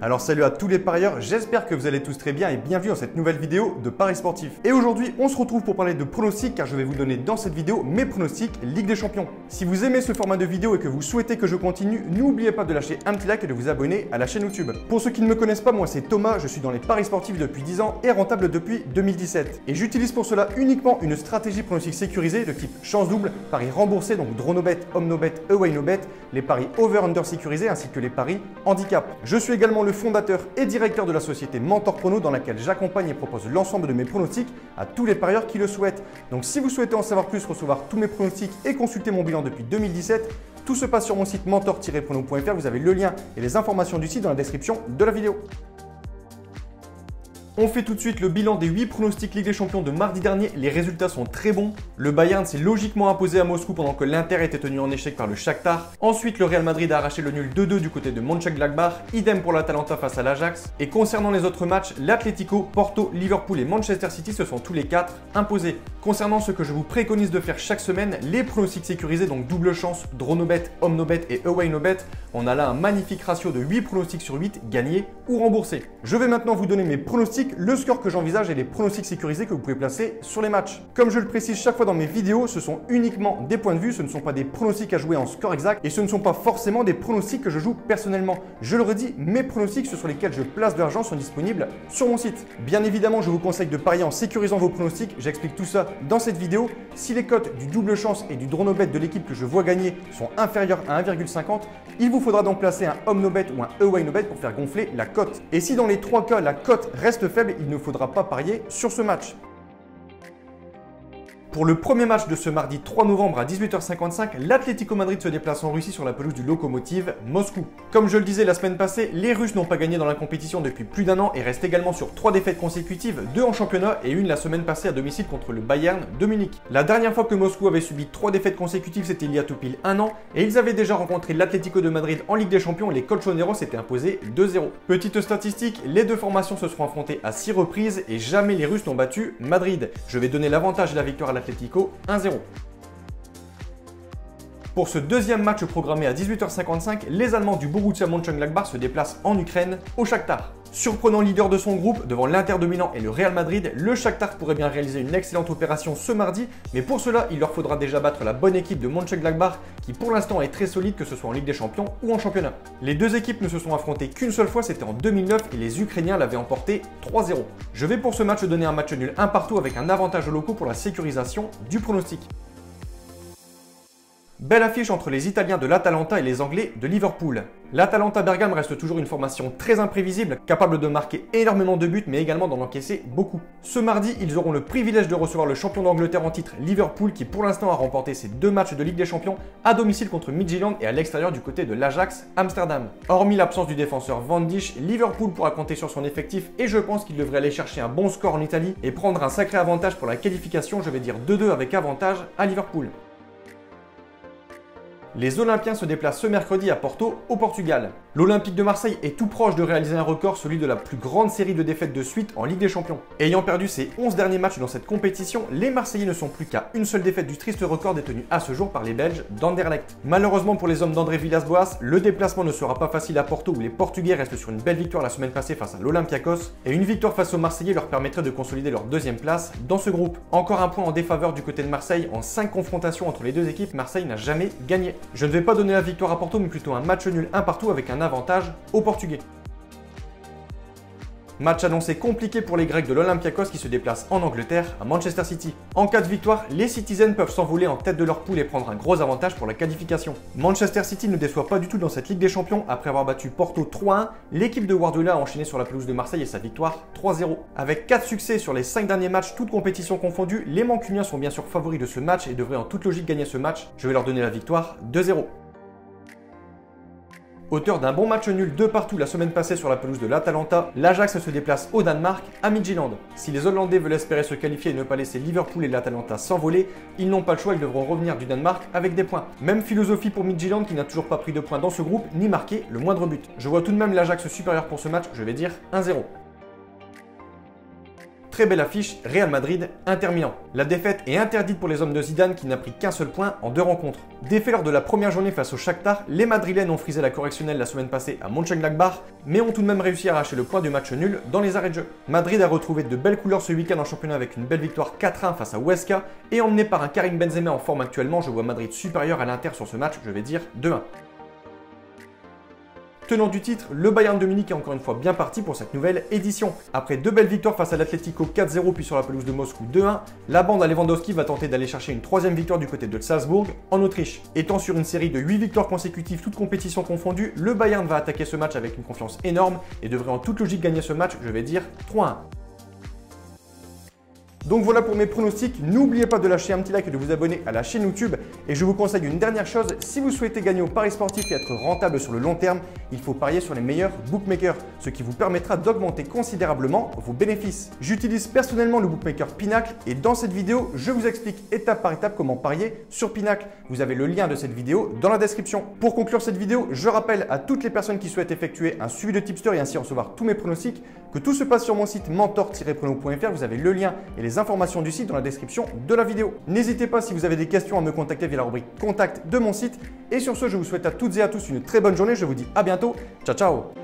Alors salut à tous les parieurs, j'espère que vous allez tous très bien et bienvenue dans cette nouvelle vidéo de Paris Sportif. Et aujourd'hui, on se retrouve pour parler de pronostics car je vais vous donner dans cette vidéo mes pronostics Ligue des Champions. Si vous aimez ce format de vidéo et que vous souhaitez que je continue, n'oubliez pas de lâcher un petit like et de vous abonner à la chaîne YouTube. Pour ceux qui ne me connaissent pas, moi c'est Thomas, je suis dans les Paris Sportifs depuis 10 ans et rentable depuis 2017. Et j'utilise pour cela uniquement une stratégie pronostic sécurisée de type chance double, paris remboursés, donc draw no bet, home no bet, away no bet, les paris over-under sécurisés ainsi que les paris handicap. Je suis également le fondateur et directeur de la société Mentor Prono dans laquelle j'accompagne et propose l'ensemble de mes pronostics à tous les parieurs qui le souhaitent. Donc si vous souhaitez en savoir plus, recevoir tous mes pronostics et consulter mon bilan depuis 2017, tout se passe sur mon site mentor-prono.fr. Vous avez le lien et les informations du site dans la description de la vidéo. On fait tout de suite le bilan des 8 pronostics Ligue des Champions de mardi dernier. Les résultats sont très bons. Le Bayern s'est logiquement imposé à Moscou pendant que l'Inter était tenu en échec par le Shakhtar. Ensuite, le Real Madrid a arraché le nul 2-2 du côté de Mönchengladbach. Idem pour l'Atalanta face à l'Ajax. Et concernant les autres matchs, l'Atlético, Porto, Liverpool et Manchester City se sont tous les 4 imposés. Concernant ce que je vous préconise de faire chaque semaine, les pronostics sécurisés, donc double chance, draw no bet, home no bet et away no bet, on a là un magnifique ratio de 8 pronostics sur 8 gagnés ou remboursés. Je vais maintenant vous donner mes pronostics, le score que j'envisage et les pronostics sécurisés que vous pouvez placer sur les matchs. Comme je le précise chaque fois dans mes vidéos, ce sont uniquement des points de vue, ce ne sont pas des pronostics à jouer en score exact et ce ne sont pas forcément des pronostics que je joue personnellement. Je le redis, mes pronostics, ceux sur lesquels je place de l'argent, sont disponibles sur mon site. Bien évidemment, je vous conseille de parier en sécurisant vos pronostics, j'explique tout ça dans cette vidéo. Si les cotes du double chance et du draw no bet de l'équipe que je vois gagner sont inférieures à 1,50, il vous faudra donc placer un home no bet ou un away no bet pour faire gonfler la cote. Et si dans les 3 cas la cote reste faible, il ne faudra pas parier sur ce match. Pour le premier match de ce mardi 3 novembre à 18h55, l'Atlético Madrid se déplace en Russie sur la pelouse du Lokomotiv Moscou. Comme je le disais la semaine passée, les Russes n'ont pas gagné dans la compétition depuis plus d'un an et restent également sur 3 défaites consécutives, 2 en championnat et une la semaine passée à domicile contre le Bayern de Munich. La dernière fois que Moscou avait subi 3 défaites consécutives, c'était il y a tout pile un an et ils avaient déjà rencontré l'Atlético de Madrid en Ligue des Champions et les Colchoneros s'étaient imposés 2-0. Petite statistique, les deux formations se seront affrontées à 6 reprises et jamais les Russes n'ont battu Madrid. Je vais donner l'avantage de la victoire à l'Atlético 1-0. Pour ce deuxième match programmé à 18h55, les Allemands du Borussia Mönchengladbach se déplacent en Ukraine au Shakhtar. Surprenant leader de son groupe devant l'Inter de Milan et le Real Madrid, le Shakhtar pourrait bien réaliser une excellente opération ce mardi, mais pour cela, il leur faudra déjà battre la bonne équipe de Mönchengladbach qui pour l'instant est très solide que ce soit en Ligue des Champions ou en championnat. Les deux équipes ne se sont affrontées qu'une seule fois, c'était en 2009 et les Ukrainiens l'avaient emporté 3-0. Je vais pour ce match donner un match nul 1 partout avec un avantage aux locaux pour la sécurisation du pronostic. Belle affiche entre les Italiens de l'Atalanta et les Anglais de Liverpool. L'Atalanta Bergame reste toujours une formation très imprévisible, capable de marquer énormément de buts mais également d'en encaisser beaucoup. Ce mardi, ils auront le privilège de recevoir le champion d'Angleterre en titre Liverpool qui pour l'instant a remporté ses 2 matchs de Ligue des Champions à domicile contre Midtjylland et à l'extérieur du côté de l'Ajax Amsterdam. Hormis l'absence du défenseur Van Dijk, Liverpool pourra compter sur son effectif et je pense qu'il devrait aller chercher un bon score en Italie et prendre un sacré avantage pour la qualification, je vais dire 2-2 avec avantage à Liverpool. Les Olympiens se déplacent ce mercredi à Porto, au Portugal. L'Olympique de Marseille est tout proche de réaliser un record, celui de la plus grande série de défaites de suite en Ligue des Champions. Ayant perdu ses 11 derniers matchs dans cette compétition, les Marseillais ne sont plus qu'à une seule défaite du triste record détenu à ce jour par les Belges d'Anderlecht. Malheureusement pour les hommes d'André Villas-Boas, le déplacement ne sera pas facile à Porto où les Portugais restent sur une belle victoire la semaine passée face à l'Olympiakos et une victoire face aux Marseillais leur permettrait de consolider leur deuxième place dans ce groupe. Encore un point en défaveur du côté de Marseille, en 5 confrontations entre les deux équipes, Marseille n'a jamais gagné. Je ne vais pas donner la victoire à Porto mais plutôt un match nul 1 partout avec un avantage aux Portugais. Match annoncé compliqué pour les Grecs de l'Olympiakos qui se déplacent en Angleterre à Manchester City. En cas de victoire, les Citizens peuvent s'envoler en tête de leur poule et prendre un gros avantage pour la qualification. Manchester City ne déçoit pas du tout dans cette Ligue des Champions. Après avoir battu Porto 3-1, l'équipe de Guardiola a enchaîné sur la pelouse de Marseille et sa victoire 3-0. Avec 4 succès sur les 5 derniers matchs, toutes compétitions confondues, les Mancuniens sont bien sûr favoris de ce match et devraient en toute logique gagner ce match. Je vais leur donner la victoire 2-0. Auteur d'un bon match nul 2 partout la semaine passée sur la pelouse de l'Atalanta, l'Ajax se déplace au Danemark à Midtjylland. Si les Hollandais veulent espérer se qualifier et ne pas laisser Liverpool et l'Atalanta s'envoler, ils n'ont pas le choix, ils devront revenir du Danemark avec des points. Même philosophie pour Midtjylland qui n'a toujours pas pris de points dans ce groupe ni marqué le moindre but. Je vois tout de même l'Ajax supérieur pour ce match, je vais dire 1-0. Très belle affiche, Real Madrid, Inter Milan. La défaite est interdite pour les hommes de Zidane qui n'a pris qu'un seul point en 2 rencontres. Défait lors de la première journée face au Shakhtar, les Madrilènes ont frisé la correctionnelle la semaine passée à Mönchengladbach, mais ont tout de même réussi à arracher le point du match nul dans les arrêts de jeu. Madrid a retrouvé de belles couleurs ce week-end en championnat avec une belle victoire 4-1 face à Huesca, et emmené par un Karim Benzema en forme actuellement, je vois Madrid supérieur à l'Inter sur ce match, je vais dire 2-1. Tenant du titre, le Bayern de Munich est encore une fois bien parti pour cette nouvelle édition. Après 2 belles victoires face à l'Atlético 4-0 puis sur la pelouse de Moscou 2-1, la bande à Lewandowski va tenter d'aller chercher une 3e victoire du côté de Salzbourg en Autriche. Étant sur une série de 8 victoires consécutives toutes compétitions confondues, le Bayern va attaquer ce match avec une confiance énorme et devrait en toute logique gagner ce match, je vais dire 3-1. Donc voilà pour mes pronostics, n'oubliez pas de lâcher un petit like et de vous abonner à la chaîne YouTube. Et je vous conseille une dernière chose, si vous souhaitez gagner au pari sportif et être rentable sur le long terme, il faut parier sur les meilleurs bookmakers, ce qui vous permettra d'augmenter considérablement vos bénéfices. J'utilise personnellement le bookmaker Pinacle et dans cette vidéo, je vous explique étape par étape comment parier sur Pinacle. Vous avez le lien de cette vidéo dans la description. Pour conclure cette vidéo, je rappelle à toutes les personnes qui souhaitent effectuer un suivi de tipster et ainsi recevoir tous mes pronostics que tout se passe sur mon site mentor-prono.fr. Vous avez le lien et les informations du site dans la description de la vidéo. N'hésitez pas si vous avez des questions à me contacter via la rubrique contact de mon site. Et sur ce, je vous souhaite à toutes et à tous une très bonne journée. Je vous dis à bientôt. Ciao, ciao!